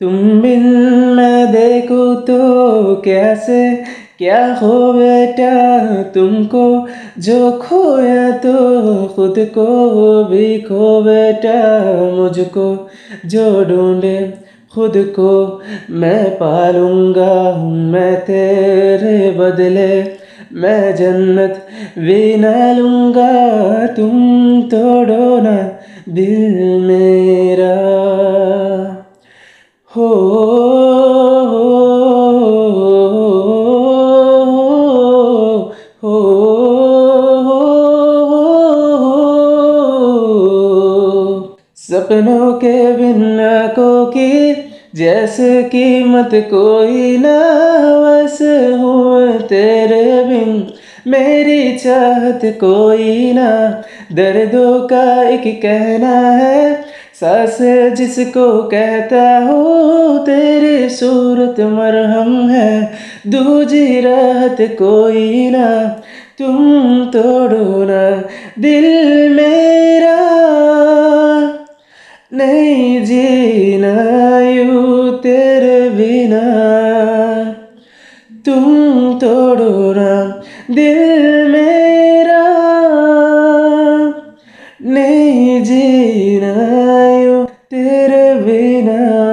तुम बिन मैं देखूं तो कैसे क्या हो बेटा तुमको जो खोया तो खुद को भी खो बेटा मुझको जो ढूंढे खुद को मैं पालूंगा मैं तेरे बदले मैं जन्नत भी न लूंगा तुम तोड़ो ना दिल मेरा हो हो सपनों के बिन आँखों की जैसे कीमत कोई ना वैसे हूँ तेरे बिन मेरी चाहत कोई ना दर्दों का एक कहना है सांस जिसको कहता हूँ तेरी सूरत मरहम है दूजी राहत कोई ना तुम तोड़ो ना दिल मेरा नहीं जीना यूं तेरे बिना तुम तोड़ो ना दिल मेरा नहीं जीना यूं तेरे बिना